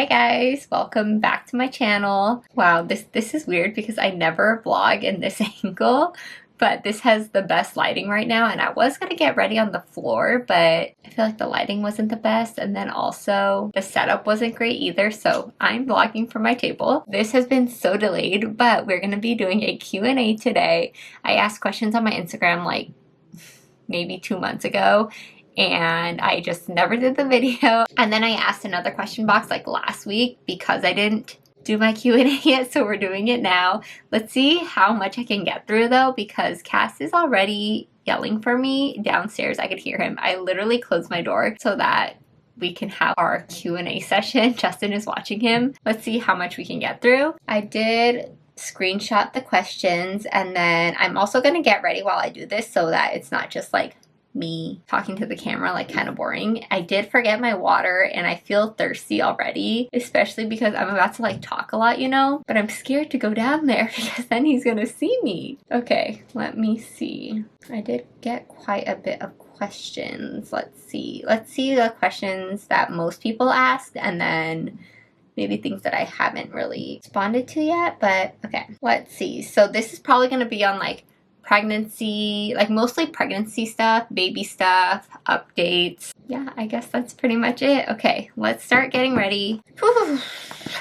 Hi guys, welcome back to my channel. Wow, this is weird because I never vlog in this angle, but this has the best lighting right now, and I was gonna get ready on the floor, but I feel like the lighting wasn't the best, and then also the setup wasn't great either, so I'm vlogging from my table. This has been so delayed, but we're gonna be doing a Q&A today. I asked questions on my Instagram like maybe 2 months ago, and I just never did the video. And then I asked another question box like last week because I didn't do my Q&A yet, so we're doing it now. Let's see how much I can get through though, because Cass is already yelling for me downstairs. I could hear him. I literally closed my door so that we can have our Q&A session. Justin is watching him. Let's see how much we can get through. I did screenshot the questions, and then I'm also gonna get ready while I do this so that it's not just like me talking to the camera, like kind of boring. I did forget my water and I feel thirsty already, especially because I'm about to like talk a lot, you know, but I'm scared to go down there because then he's gonna see me. Okay, let me see. I did get quite a bit of questions. Let's see the questions that most people asked, and then maybe things that I haven't really responded to yet, but okay, let's see. So this is probably gonna be on like pregnancy, like mostly pregnancy stuff, baby stuff, updates. Yeah, I guess that's pretty much it. Okay, let's start getting ready. Whew.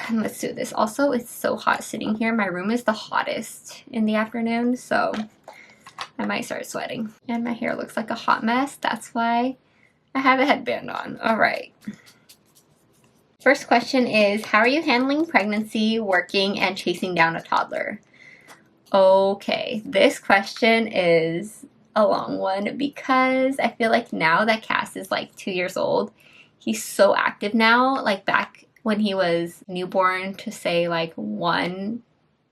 And let's do this. Also, it's so hot sitting here. My room is the hottest in the afternoon, so I might start sweating. And my hair looks like a hot mess. That's why I have a headband on. All right. First question is, how are you handling pregnancy, working, and chasing down a toddler? Okay, this question is a long one because I feel like now that Cass is like 2 years old, he's so active now. Like back when he was newborn to say like one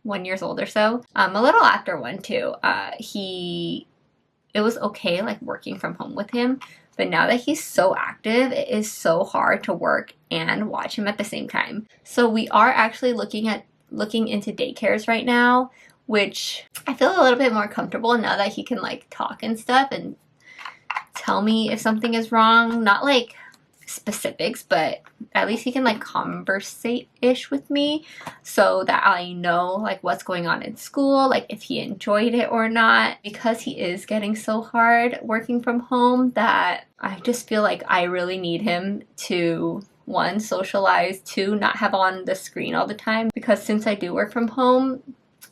years old or so, a little after one too, it was okay like working from home with him. But now that he's so active, it is so hard to work and watch him at the same time. So we are actually looking into daycares right now, which I feel a little bit more comfortable now that he can like talk and stuff and tell me if something is wrong. Not like specifics, but at least he can like conversate-ish with me so that I know like what's going on in school, like if he enjoyed it or not, because he is getting so hard working from home that I just feel like I really need him to, one, socialize, two, not have on the screen all the time, because since I do work from home,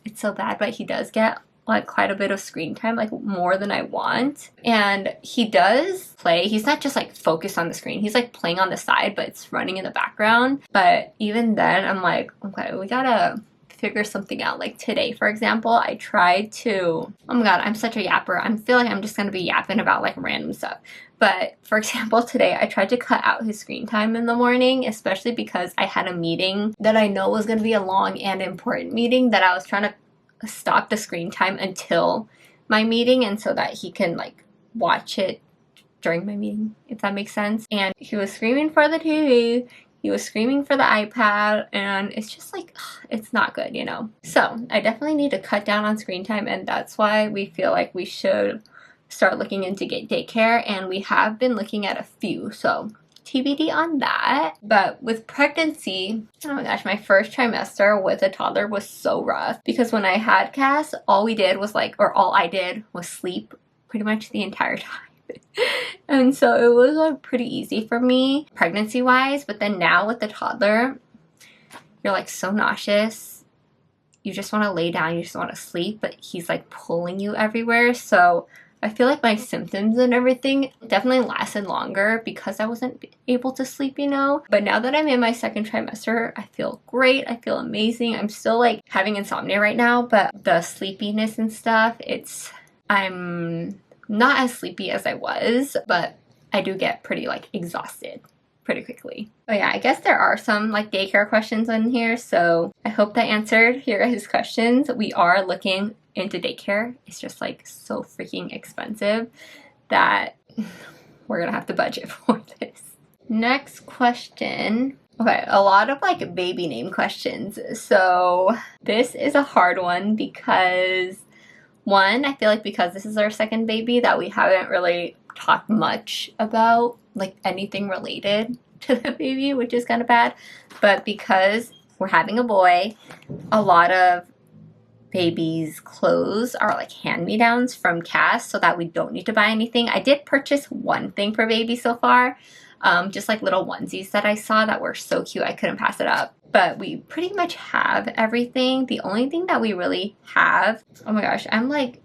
it's so bad, but he does get like quite a bit of screen time, like more than I want. And he does play. He's not just like focused on the screen. He's like playing on the side, but it's running in the background. But even then, I'm like, okay, we gotta figure something out. Like today, for example, I tried to, oh my god, I'm such a yapper. I feel like I'm just gonna be yapping about like random stuff. But for example, today I tried to cut out his screen time in the morning, especially because I had a meeting that I know was going to be a long and important meeting that I was trying to stop the screen time until my meeting, and so that he can like watch it during my meeting, if that makes sense. And he was screaming for the TV, he was screaming for the iPad, and it's just like, it's not good, you know? So I definitely need to cut down on screen time, and that's why we feel like we should start looking into daycare, and we have been looking at a few, so TBD on that. But with pregnancy, oh my gosh, my first trimester with a toddler was so rough because when I had Cass, all I did was sleep pretty much the entire time. And so it was like pretty easy for me pregnancy wise, but then now with the toddler, you're like so nauseous, you just want to lay down, you just want to sleep, but he's like pulling you everywhere. So I feel like my symptoms and everything definitely lasted longer because I wasn't able to sleep, you know? But now that I'm in my second trimester, I feel great. I feel amazing. I'm still like having insomnia right now, but the sleepiness and stuff, I'm not as sleepy as I was, but I do get pretty like exhausted pretty quickly. But yeah, I guess there are some like daycare questions in here, so I hope that answered your guys' questions. We are looking into daycare. It's just like so freaking expensive that we're gonna have to budget for this. Next question. Okay, a lot of like baby name questions. So this is a hard one because one, I feel like because this is our second baby that we haven't really talked much about like anything related to the baby, which is kind of bad. But because we're having a boy, a lot of baby's clothes are like hand-me-downs from Cass, so that we don't need to buy anything. I did purchase one thing for baby so far, just like little onesies that I saw that were so cute I couldn't pass it up. But we pretty much have everything. The only thing that we really have, oh my gosh, I'm like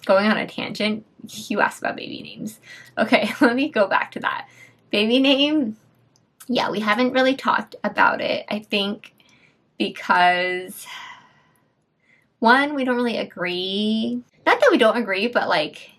going on a tangent. You asked about baby names. Okay, let me go back to that. Baby name, yeah, we haven't really talked about it, I think, because one, we don't really agree. Not that we don't agree, but like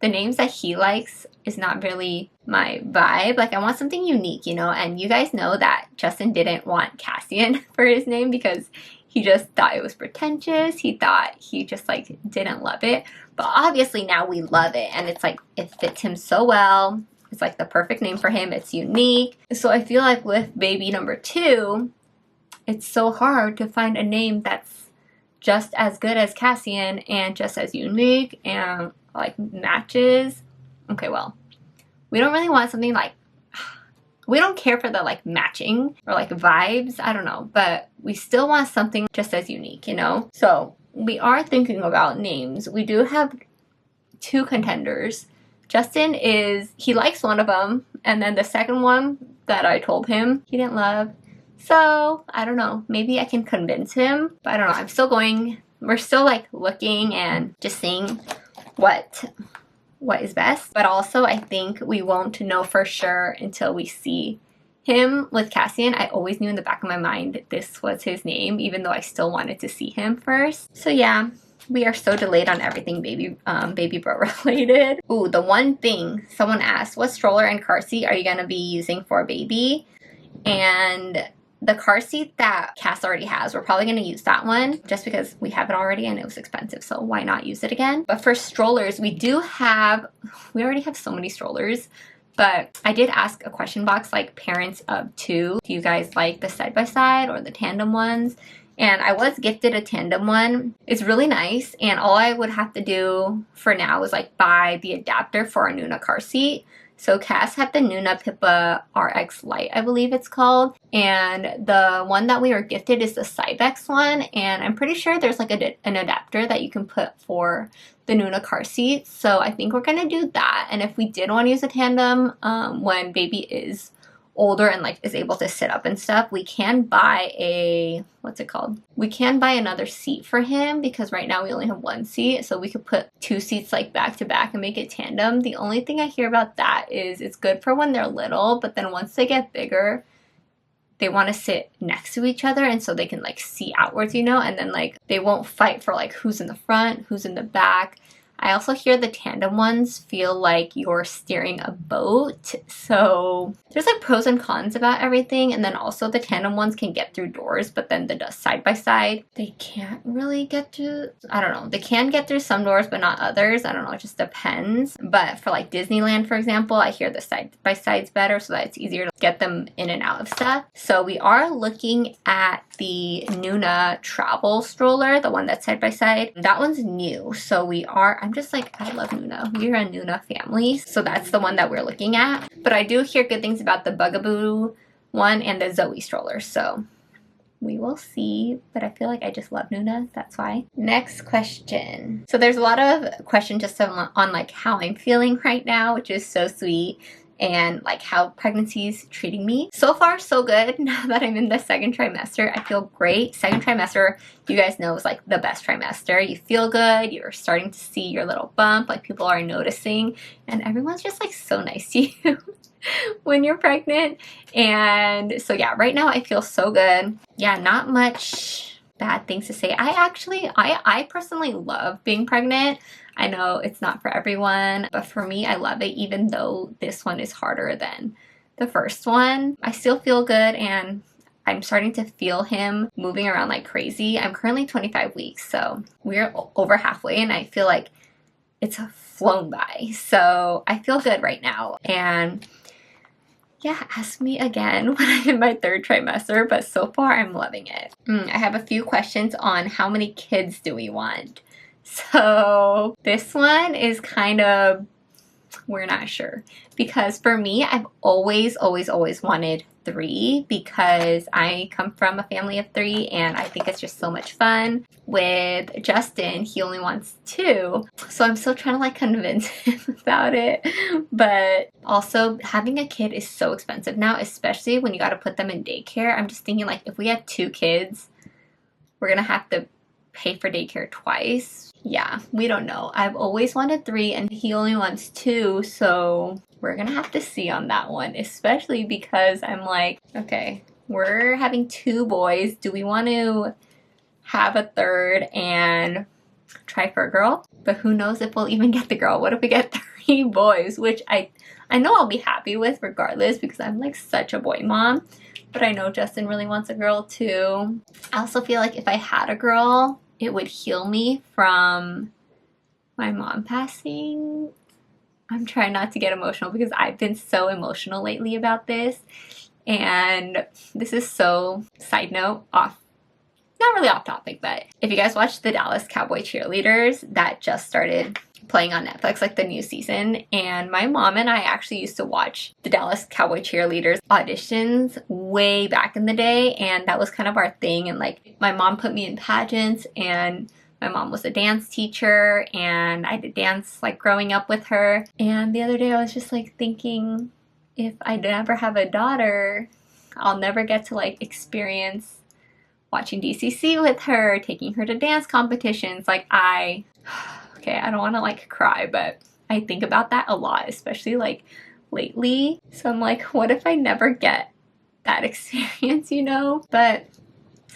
the names that he likes is not really my vibe. Like I want something unique, you know, and you guys know that Justin didn't want Cassian for his name because he just thought it was pretentious. He thought he just like didn't love it. But obviously now we love it, and it's like it fits him so well. It's like the perfect name for him. It's unique. So I feel like with baby number 2, it's so hard to find a name that's just as good as Cassian and just as unique and like matches. Okay, well, we don't really want something like, we don't care for the like matching or like vibes, I don't know, but we still want something just as unique, you know? So we are thinking about names. We do have 2 contenders. Justin he likes one of them, and then the second one that I told him he didn't love. So, I don't know, maybe I can convince him, but I don't know, we're still like looking and just seeing what is best. But also, I think we won't know for sure until we see him with Cassian. I always knew in the back of my mind this was his name, even though I still wanted to see him first. So yeah, we are so delayed on everything baby bro related. Ooh, the one thing someone asked, what stroller and car seat are you gonna be using for baby? And the car seat that Cass already has, we're probably going to use that one just because we have it already and it was expensive, so why not use it again? But for strollers, we already have so many strollers, but I did ask a question box like parents of 2, do you guys like the side-by-side or the tandem ones? And I was gifted a tandem one. It's really nice, and all I would have to do for now is like buy the adapter for our Nuna car seat. So Cass had the Nuna Pippa RX Lite, I believe it's called. And the one that we were gifted is the Cybex one. And I'm pretty sure there's like an adapter that you can put for the Nuna car seat. So I think we're going to do that. And if we did want to use a tandem when baby is older and like is able to sit up and stuff, we can buy we can buy another seat for him, because right now we only have 1 seat, so we could put 2 seats like back to back and make it tandem. The only thing I hear about that is it's good for when they're little, but then once they get bigger they want to sit next to each other, and so they can like see outwards, you know, and then like they won't fight for like who's in the front, who's in the back. I also hear the tandem ones feel like you're steering a boat. So there's like pros and cons about everything. And then also the tandem ones can get through doors, but then the side by side, they can't really get through. I don't know. They can get through some doors, but not others. I don't know. It just depends. But for like Disneyland, for example, I hear the side by sides better, so that it's easier to get them in and out of stuff. So we are looking at the Nuna travel stroller, the one that's side by side. That one's new. So I'm just like, I love Nuna. We're a Nuna family. So that's the one that we're looking at. But I do hear good things about the Bugaboo one and the Zoe stroller. So we will see. But I feel like I just love Nuna. That's why. Next question. So there's a lot of questions just on like how I'm feeling right now, which is so sweet. And like how pregnancy is treating me. So far, so good. Now that I'm in the 2nd trimester, I feel great. 2nd trimester, you guys know, is like the best trimester. You feel good. You're starting to see your little bump. Like people are noticing. And everyone's just like so nice to you when you're pregnant. And so yeah, right now I feel so good. Yeah, not much bad things to say. I personally love being pregnant. I know it's not for everyone, but for me, I love it, even though this one is harder than the first one. I still feel good, and I'm starting to feel him moving around like crazy. I'm currently 25 weeks, so we're over halfway, and I feel like it's flown by. So I feel good right now. And yeah, ask me again when I'm in my 3rd trimester, but so far I'm loving it. I have a few questions on how many kids do we want. So this one is kind of we're not sure. Because for me, I've always wanted 3 because I come from a family of 3 and I think it's just so much fun. With Justin, he only wants 2. So I'm still trying to like convince him about it. But also having a kid is so expensive now, especially when you got to put them in daycare. I'm just thinking like if we have 2 kids, we're gonna have to pay for daycare twice. Yeah, we don't know. I've always wanted 3 and he only wants 2, so we're gonna have to see on that one, especially because I'm like, okay, we're having 2 boys. Do we want to have a 3rd and try for a girl? But who knows if we'll even get the girl. What if we get 3 boys, which I know I'll be happy with regardless because I'm like such a boy mom. But I know Justin really wants a girl too. I also feel like if I had a girl, it would heal me from my mom passing. I'm trying not to get emotional because I've been so emotional lately about this. And this is so, side note, off, not really off topic, but if you guys watched the Dallas Cowboy Cheerleaders, that just started playing on Netflix, like the new season, and my mom and I actually used to watch the Dallas Cowboy Cheerleaders auditions way back in the day, and that was kind of our thing. And like my mom put me in pageants, and my mom was a dance teacher, and I did dance like growing up with her. And the other day I was just like thinking, if I never have a daughter, I'll never get to like experience watching DCC with her, taking her to dance competitions. Like okay, I don't want to like cry, but I think about that a lot, especially like lately. So I'm like, what if I never get that experience, you know? But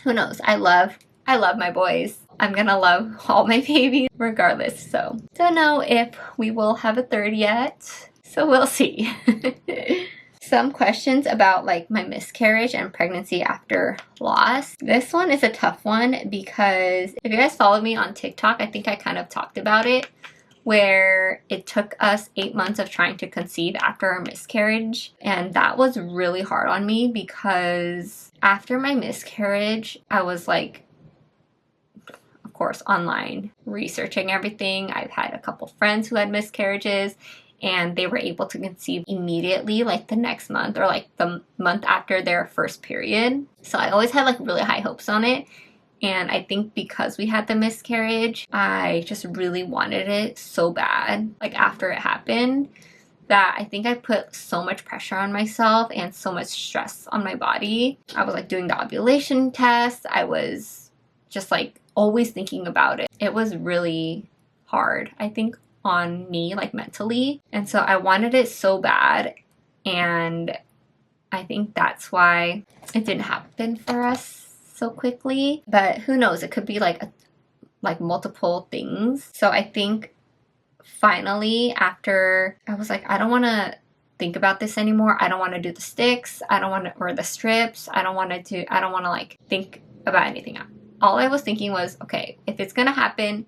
who knows? I love my boys. I'm gonna love all my babies regardless. So don't know if we will have a 3rd yet. So we'll see. Some questions about like my miscarriage and pregnancy after loss. This one is a tough one because if you guys follow me on TikTok, I think I kind of talked about it, where it took us 8 months of trying to conceive after our miscarriage. And that was really hard on me because after my miscarriage, I was like, of course, online researching everything. I've had a couple friends who had miscarriages, and they were able to conceive immediately, like the next month or like the month after their first period. So I always had like really high hopes on it. And I think because we had the miscarriage, I just really wanted it so bad, like after it happened, that I think I put so much pressure on myself and so much stress on my body. I was like doing the ovulation test. I was just like always thinking about it. It was really hard, I think, on me, like mentally. And so I wanted it so bad, and I think that's why it didn't happen for us so quickly. But who knows, it could be like multiple things. So I think finally, after I was like, I don't want to think about this anymore. I don't want to do the sticks. I don't want to, or the strips. I don't want to like think about anything else. All I was thinking was, okay, if it's going to happen,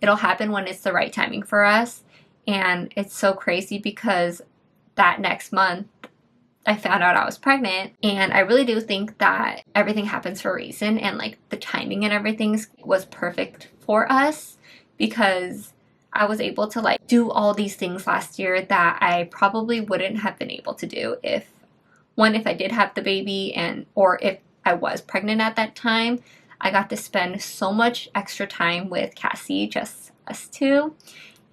it'll happen when it's the right timing for us. And it's so crazy because that next month I found out I was pregnant, and I really do think that everything happens for a reason, and like the timing and everything was perfect for us because I was able to like do all these things last year that I probably wouldn't have been able to do if I did have the baby, or if I was pregnant at that time. I got to spend so much extra time with Cassie, just us two.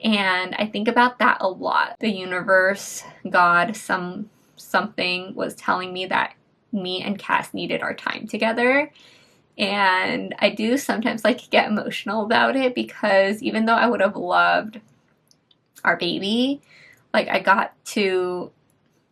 And I think about that a lot. The universe, God, something was telling me that me and Cass needed our time together. And I do sometimes like get emotional about it because even though I would have loved our baby, like I got to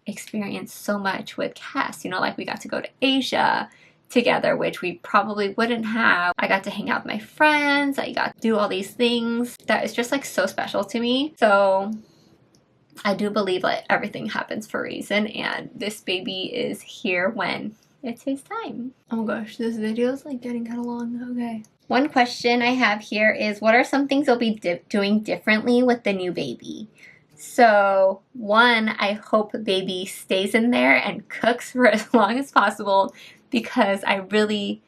experience so much with Cass, you know, like we got to go to Asia together, which we probably wouldn't have. I got to hang out with my friends. I got to do all these things that is just like so special to me. So I do believe like everything happens for a reason, and this baby is here when it's his time. Oh gosh, this video is like getting kind of long. Okay. One question I have here is, what are some things you'll be doing differently with the new baby? So one, I hope baby stays in there and cooks for as long as possible, because I really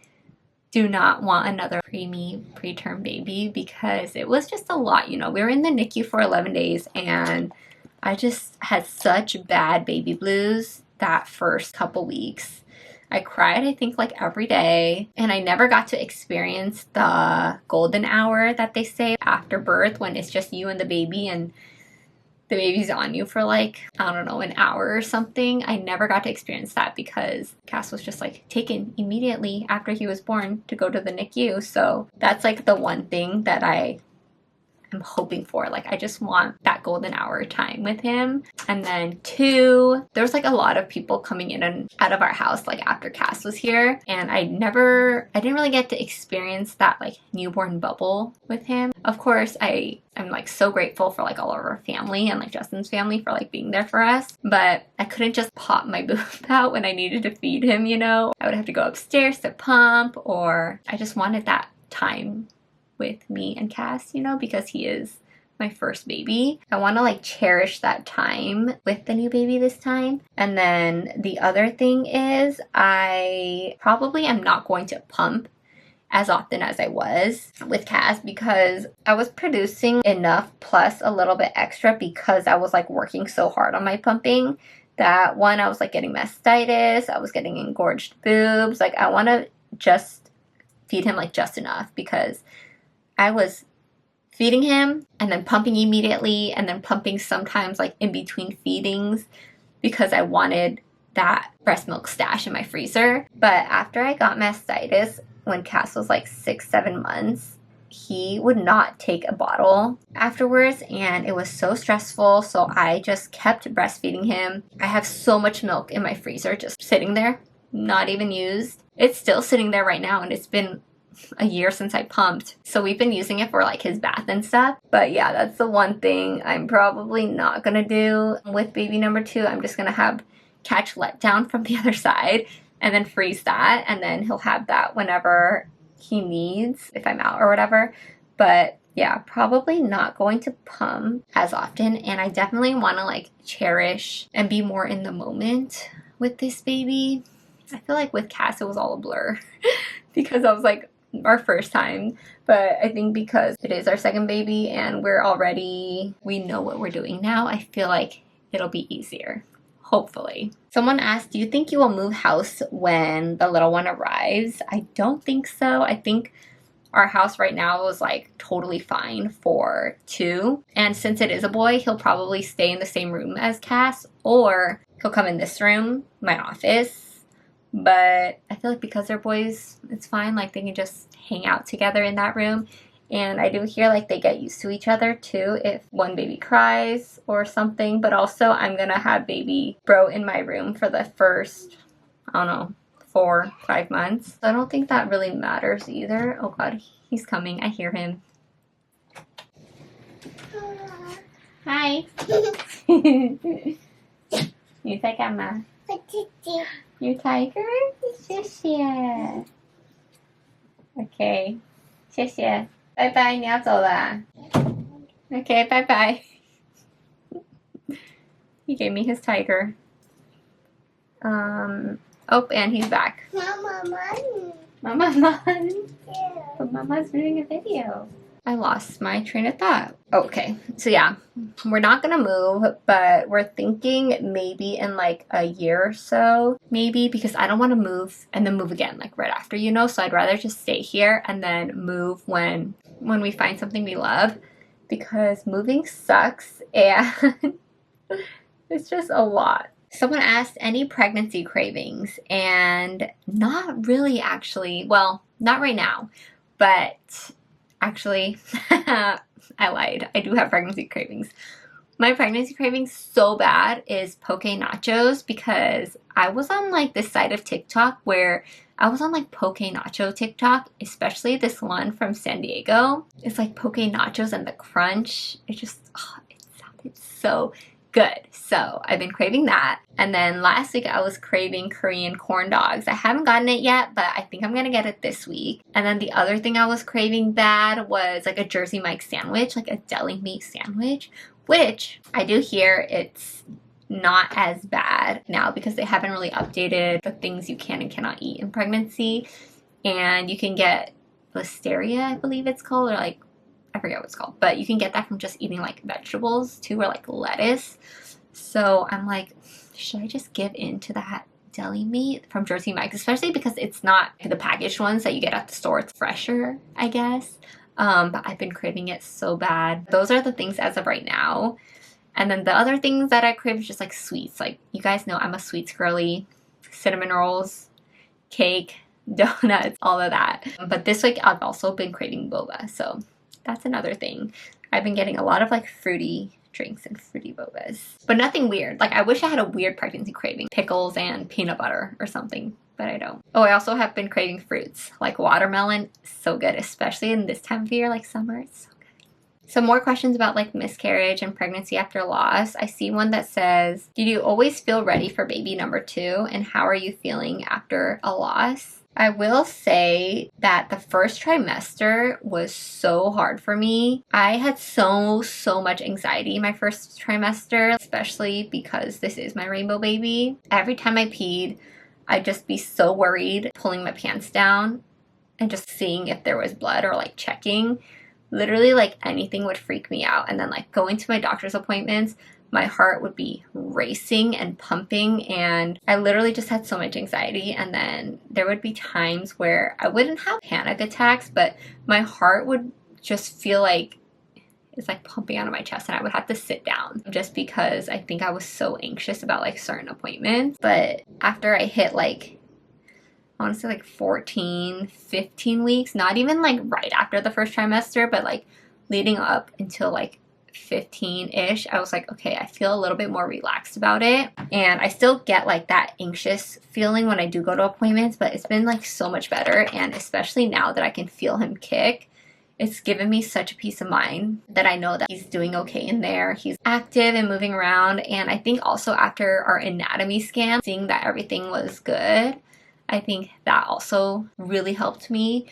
do not want another preterm baby, because it was just a lot. You know, we were in the NICU for 11 days and I just had such bad baby blues that first couple weeks. I cried, I think, like every day, and I never got to experience the golden hour that they say after birth when it's just you and the baby and the baby's on you for like, I don't know, an hour or something. I never got to experience that because Cass was just like taken immediately after he was born to go to the NICU. So that's like the one thing that I'm hoping for. Like, I just want that golden hour time with him. And then 2, there was like a lot of people coming in and out of our house like after Cass was here, and I didn't really get to experience that like newborn bubble with him. Of course, I'm like so grateful for like all of our family and like Justin's family for like being there for us, but I couldn't just pop my boob out when I needed to feed him, you know. I would have to go upstairs to pump, or I just wanted that time with me and Cass, you know, because he is my first baby. I want to like cherish that time with the new baby this time. And then the other thing is I probably am not going to pump as often as I was with Cass because I was producing enough plus a little bit extra because I was like working so hard on my pumping that one, I was like getting mastitis, I was getting engorged boobs. Like, I want to just feed him like just enough because I was feeding him and then pumping immediately and then pumping sometimes like in between feedings because I wanted that breast milk stash in my freezer. But after I got mastitis, when Cass was like 6-7 months, he would not take a bottle afterwards, and it was so stressful. So I just kept breastfeeding him. I have so much milk in my freezer just sitting there, not even used. It's still sitting there right now, and it's been a year since I pumped. So we've been using it for like his bath and stuff. But yeah, that's the one thing I'm probably not gonna do with baby number 2. I'm just gonna have catch letdown from the other side and then freeze that, and then he'll have that whenever he needs, if I'm out or whatever. But yeah, probably not going to pump as often, and I definitely want to like cherish and be more in the moment with this baby. I feel like with Cass it was all a blur because I was like our first time, but I think because it is our second baby and we know what we're doing now, I feel like it'll be easier. Hopefully. Someone asked, do you think you will move house when the little one arrives? I don't think so. I think our house right now is like totally fine for 2. And since it is a boy, he'll probably stay in the same room as Cass, or he'll come in this room, my office. But I feel like because they're boys, it's fine. Like, they can just hang out together in that room. And I do hear like they get used to each other too if one baby cries or something. But also I'm going to have baby bro in my room for the first, I don't know, 4-5 months. So I don't think that really matters either. Oh God, he's coming. I hear him. Hi. You take Emma. You tiger? 谢谢. Okay. 谢谢. Bye bye, 你要走了啊? Okay, bye bye. He gave me his tiger. Oh, and he's back. Mama, Mom. Mama, Mom. Yeah. But Mama's doing a video. I lost my train of thought. Okay, so yeah, we're not gonna move, but we're thinking maybe in like a year or so, maybe, because I don't want to move and then move again like right after, you know. So I'd rather just stay here and then move when we find something we love, because moving sucks and it's just a lot. Someone asked, any pregnancy cravings? And not really, actually. Well, not right now, but actually, I lied. I do have pregnancy cravings. My pregnancy craving so bad is poke nachos, because I was on like this side of TikTok where I was on like poke nacho TikTok, especially this one from San Diego. It's like poke nachos and the crunch. It just, it sounded so good. So I've been craving that. And then last week I was craving Korean corn dogs. I haven't gotten it yet, but I think I'm gonna get it this week. And then the other thing I was craving bad was like a Jersey Mike sandwich, like a deli meat sandwich, which I do hear it's not as bad now because they haven't really updated the things you can and cannot eat in pregnancy. And you can get listeria, I believe it's called, or like I forget what it's called, but you can get that from just eating like vegetables too, or like lettuce. So I'm like, should I just give in to that deli meat from Jersey Mike's, especially because it's not the packaged ones that you get at the store. It's fresher, I guess. But I've been craving it so bad. Those are the things as of right now. And then the other things that I crave is just like sweets. Like, you guys know I'm a sweets girly. Cinnamon rolls, cake, donuts, all of that. But this week I've also been craving boba, so that's another thing. I've been getting a lot of like fruity drinks and fruity bobas, but nothing weird. Like, I wish I had a weird pregnancy craving, pickles and peanut butter or something, but I don't. Oh, I also have been craving fruits like watermelon. So good, especially in this time of year, like summer. It's so good. Some more questions about like miscarriage and pregnancy after loss. I see one that says, did you always feel ready for baby number 2, and how are you feeling after a loss? I will say that the first trimester was so hard for me. I had so much anxiety my first trimester, especially because this is my rainbow baby. Every time I peed, I'd just be so worried, pulling my pants down and just seeing if there was blood or like checking. Literally, like, anything would freak me out. And then like going to my doctor's appointments, my heart would be racing and pumping, and I literally just had so much anxiety. And then there would be times where I wouldn't have panic attacks, but my heart would just feel like it's like pumping out of my chest, and I would have to sit down just because I think I was so anxious about like certain appointments. But after I hit like, I want to say like 14, 15 weeks, not even like right after the first trimester, but like leading up until like 15-ish, I was like, okay, I feel a little bit more relaxed about it. And I still get like that anxious feeling when I do go to appointments, but it's been like so much better. And especially now that I can feel him kick, it's given me such a peace of mind that I know that he's doing okay in there. He's active and moving around. And I think also after our anatomy scan, seeing that everything was good, I think that also really helped me.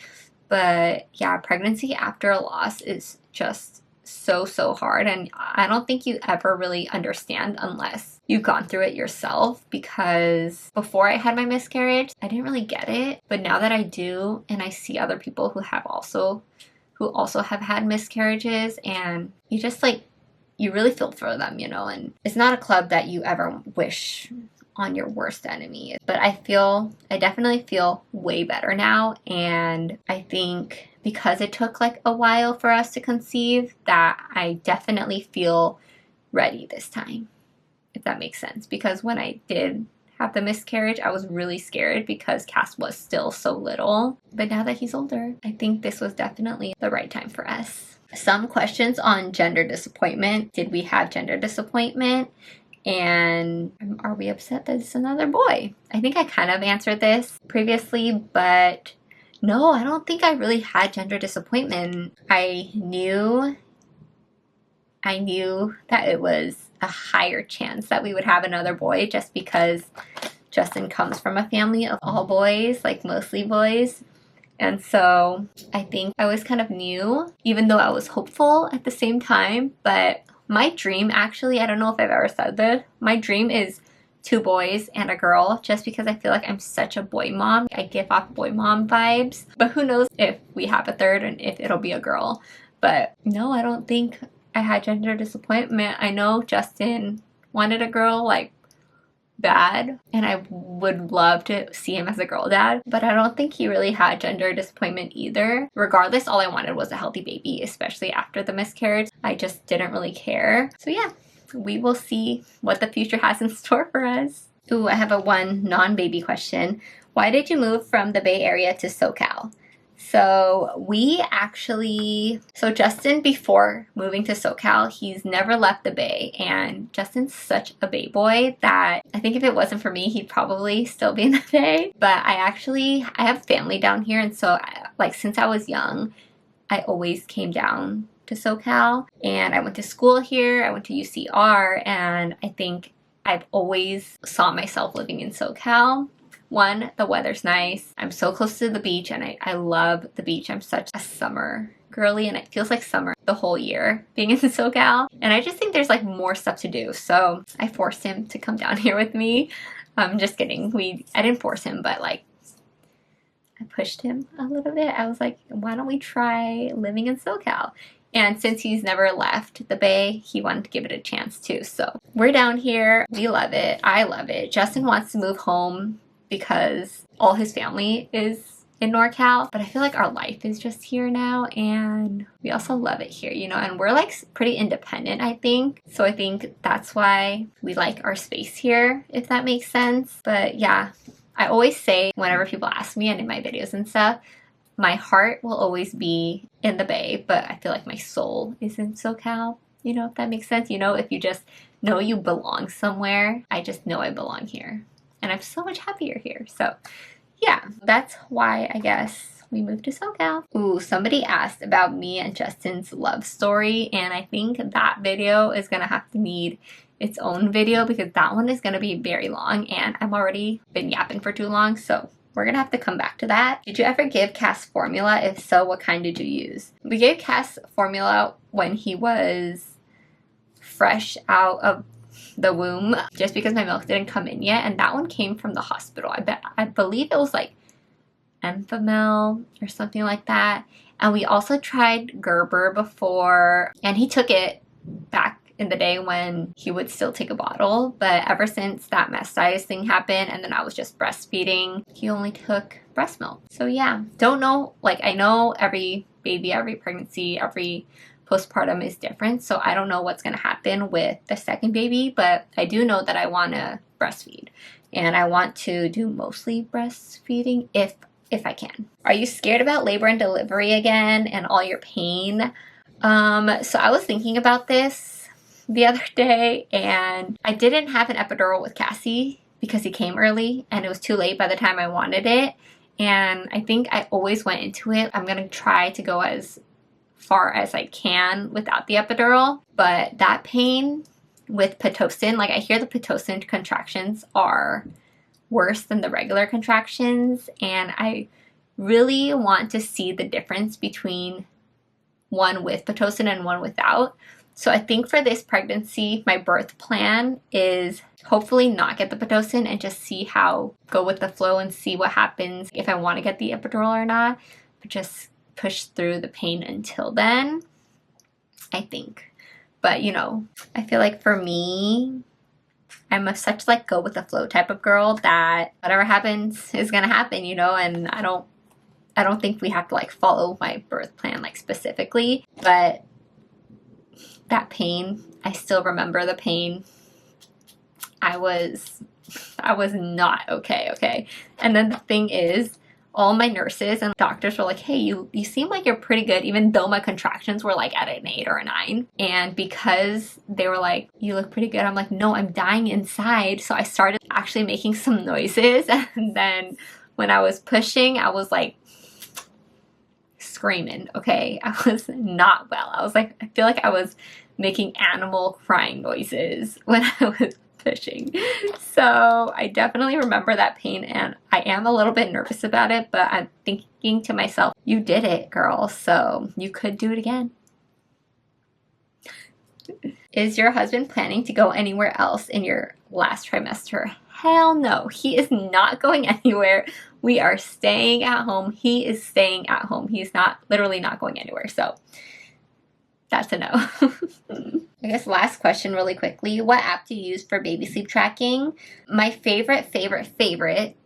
But yeah, pregnancy after a loss is just so hard, and I don't think you ever really understand unless you've gone through it yourself, because before I had my miscarriage, I didn't really get it. But now that I do, and I see other people who also have had miscarriages, and you just like, you really feel for them, you know. And it's not a club that you ever wish on your worst enemy. But I definitely feel way better now. And I think because it took like a while for us to conceive, that I definitely feel ready this time, if that makes sense. Because when I did have the miscarriage, I was really scared because Cass was still so little. But now that he's older, I think this was definitely the right time for us. Some questions on gender disappointment. Did we have gender disappointment? And are we upset that it's another boy? I think I kind of answered this previously, but no, I don't think I really had gender disappointment. I knew that it was a higher chance that we would have another boy, just because Justin comes from a family of all boys, like mostly boys. And so I think I was kind of new, even though I was hopeful at the same time. But my dream, actually, I don't know if I've ever said this, my dream is 2 boys and a girl, just because I feel like I'm such a boy mom. I give off boy mom vibes. But who knows if we have a third and if it'll be a girl. But no, I don't think I had gender disappointment. I know Justin wanted a girl, like, bad, and I would love to see him as a girl dad, but I don't think he really had gender disappointment either. Regardless, all I wanted was a healthy baby, especially after the miscarriage. I just didn't really care. So yeah, we will see what the future has in store for us. Ooh, I have one non-baby question. Why did you move from the Bay Area to SoCal? So Justin, before moving to SoCal, he's never left the Bay, and Justin's such a Bay boy that I think if it wasn't for me, he'd probably still be in the Bay. But I have family down here, and so since I was young, I always came down to SoCal, and I went to school here. I went to UCR, and I think I've always saw myself living in SoCal. One, the weather's nice. I'm so close to the beach, and I love the beach. I'm such a summer girly, and it feels like summer the whole year being in SoCal. And I just think there's like more stuff to do. So I forced him to come down here with me. I'm just kidding. I didn't force him, but like I pushed him a little bit. I was like, why don't we try living in SoCal? And since he's never left the Bay, he wanted to give it a chance too. So we're down here. We love it. I love it. Justin wants to move home because all his family is in NorCal, but I feel like our life is just here now, and we also love it here, you know, and we're like pretty independent, I think. So I think that's why we like our space here, if that makes sense. But yeah, I always say whenever people ask me and in my videos and stuff, my heart will always be in the Bay, but I feel like my soul is in SoCal, you know, if that makes sense. You know, if you just know you belong somewhere, I just know I belong here, and I'm so much happier here. So yeah, that's why I guess we moved to SoCal. Ooh, somebody asked about me and Justin's love story, and I think that video is gonna have to need its own video because that one is gonna be very long, and I've already been yapping for too long, so we're gonna have to come back to that. Did you ever give Cass formula? If so, what kind did you use? We gave Cass formula when he was fresh out of the womb, just because my milk didn't come in yet, and that one came from the hospital. I believe it was like Enfamil or something like that. And we also tried Gerber before, and he took it back in the day when he would still take a bottle, but ever since that mastitis thing happened and then I was just breastfeeding, he only took breast milk. So yeah, don't know, like I know every baby, every pregnancy, every postpartum is different, so I don't know what's going to happen with the second baby, but I do know that I want to breastfeed, and I want to do mostly breastfeeding if I can. Are you scared about labor and delivery again and all your pain? So I was thinking about this the other day, and I didn't have an epidural with Cassie because he came early and it was too late by the time I wanted it, and I think I always went into it, I'm going to try to go as far as I can without the epidural, but that pain with Pitocin, like I hear the Pitocin contractions are worse than the regular contractions, and I really want to see the difference between one with Pitocin and one without. So I think for this pregnancy, my birth plan is hopefully not get the Pitocin and just go with the flow and see what happens if I want to get the epidural or not, but just push through the pain until then, I think. But you know, I feel like for me, I'm a such like go with the flow type of girl that whatever happens is gonna happen, you know, and I don't think we have to like follow my birth plan like specifically, but that pain, I still remember the pain. I was not okay. And then the thing is, all my nurses and doctors were like, hey, you seem like you're pretty good, even though my contractions were like at an 8 or a 9. And because they were like, you look pretty good, I'm like, no, I'm dying inside. So I started actually making some noises. And then when I was pushing, I was like screaming, okay? I was not well. I was like, I feel like I was making animal crying noises when I was pushing. So I definitely remember that pain, and I am a little bit nervous about it, but I'm thinking to myself, you did it, girl, so you could do it again. Is your husband planning to go anywhere else in your last trimester? Hell no, he is not going anywhere. We are staying at home. He is staying at home. He's literally not going anywhere, so that's a no. I guess last question really quickly. What app do you use for baby sleep tracking? My favorite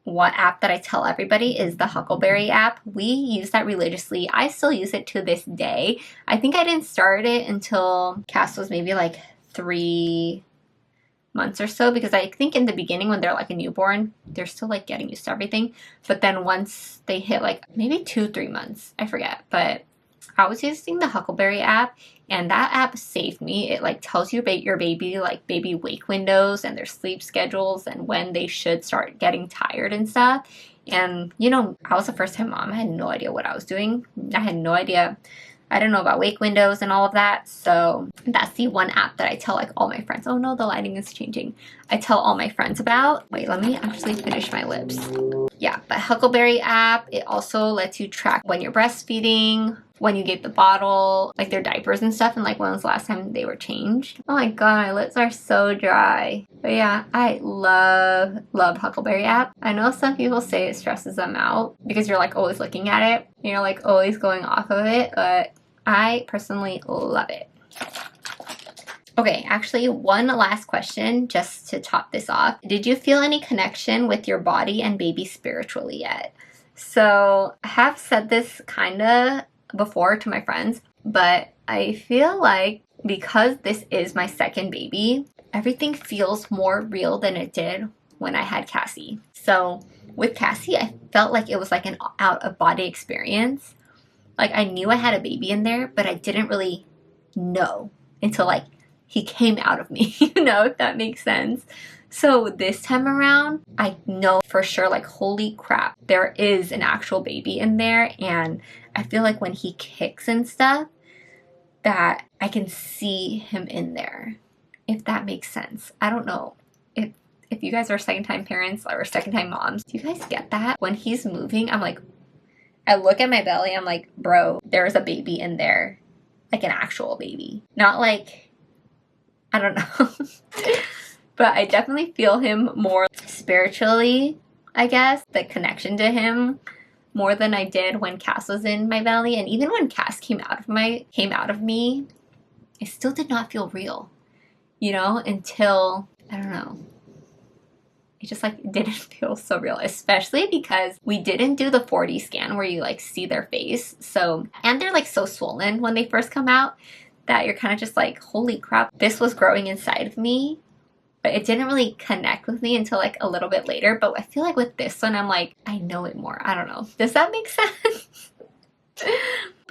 what app that I tell everybody is the Huckleberry app. We use that religiously. I still use it to this day. I think I didn't start it until Cass was maybe like 3 months or so, because I think in the beginning when they're like a newborn, they're still like getting used to everything. But then once they hit like maybe 2-3 months, I forget, but I was using the Huckleberry app, and that app saved me. It like tells you about your baby, like baby wake windows and their sleep schedules and when they should start getting tired and stuff. And you know, I was a first time mom. I had no idea what I was doing. I had no idea. I don't know about wake windows and all of that. So that's the one app that I tell like all my friends. Oh no, the lighting is changing. I tell all my friends about. Wait, let me actually finish my lips. Yeah, but Huckleberry app, it also lets you track when you're breastfeeding, when you gave the bottle, like their diapers and stuff, and like when was the last time they were changed. Oh my god, my lips are so dry. But yeah, I love Huckleberry app. I know some people say it stresses them out because you're like always looking at it and you're like always going off of it, but I personally love it. Okay, actually, one last question just to top this off. Did you feel any connection with your body and baby spiritually yet? So I have said this kind of before to my friends, but I feel like because this is my second baby, everything feels more real than it did when I had Cassie. So with Cassie, I felt like it was like an out of body experience. Like I knew I had a baby in there, but I didn't really know until like he came out of me, if that makes sense. So this time around, I know for sure, like, holy crap, there is an actual baby in there. And I feel like when he kicks and stuff, that I can see him in there, if that makes sense. I don't know if you guys are second-time parents or second-time moms. Do you guys get that? When he's moving, I'm like, I look at my belly, I'm like, bro, there's a baby in there. Like an actual baby. Not like, I don't know. But I definitely feel him more spiritually, I guess. The connection to him more than I did when Cass was in my belly. And even when Cass came out of me, it still did not feel real. Until, I don't know. It just like didn't feel so real, especially because we didn't do the 4D scan where you like see their face. So, and they're like so swollen when they first come out that you're kind of just like, holy crap, this was growing inside of me. But it didn't really connect with me until like a little bit later. But I feel like with this one, I'm like, I know it more. I don't know. Does that make sense?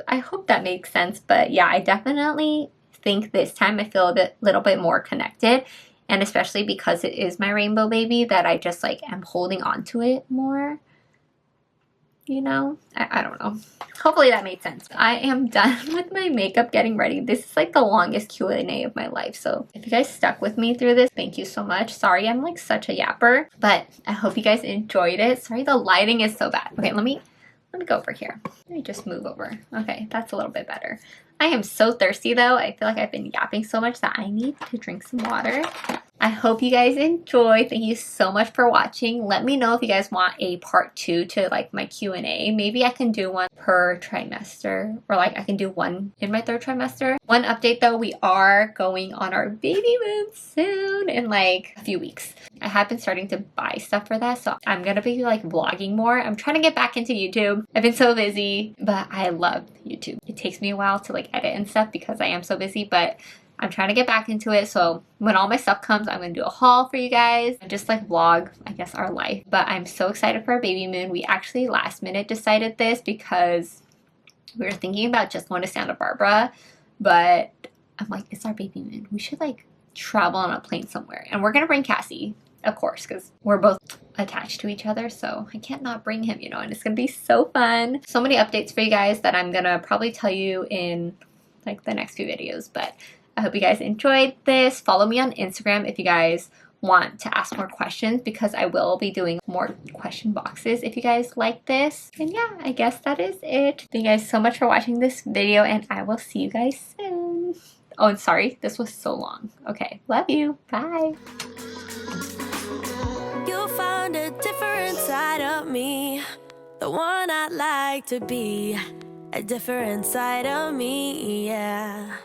I hope that makes sense. But yeah, I definitely think this time I feel little bit more connected. And especially because it is my rainbow baby, that I just like am holding on to it more. I don't know. Hopefully that made sense. I am done with my makeup getting ready. This is like the longest Q&A of my life. So if you guys stuck with me through this, thank you so much. Sorry, I'm like such a yapper, but I hope you guys enjoyed it. Sorry, the lighting is so bad. Okay, let me go over here. Let me just move over. Okay, that's a little bit better. I am so thirsty though. I feel like I've been yapping so much that I need to drink some water. I hope you guys enjoyed. Thank you so much for watching. Let me know if you guys want a part 2 to like my Q&A. Maybe I can do one per trimester, or like I can do one in my 3rd trimester. One update though, we are going on our baby moon soon in like a few weeks. I have been starting to buy stuff for that, so I'm gonna be like vlogging more. I'm trying to get back into YouTube. I've been so busy, but I love YouTube. It takes me a while to like edit and stuff because I am so busy, but I'm trying to get back into it. So when all my stuff comes, I'm going to do a haul for you guys and just like vlog, I guess, our life. But I'm so excited for our baby moon. We actually last minute decided this because we were thinking about just going to Santa Barbara. But I'm like, it's our baby moon. We should like travel on a plane somewhere. And we're going to bring Cassie, of course, because we're both attached to each other. So I can't not bring him, and it's going to be so fun. So many updates for you guys that I'm going to probably tell you in like the next few videos. But I hope you guys enjoyed this. Follow me on Instagram if you guys want to ask more questions, because I will be doing more question boxes if you guys like this. And yeah, I guess that is it. Thank you guys so much for watching this video, and I will see you guys soon. Oh, and sorry, this was so long. Okay, love you. Bye. You found a different side of me, the one I'd like to be, a different side of me, yeah.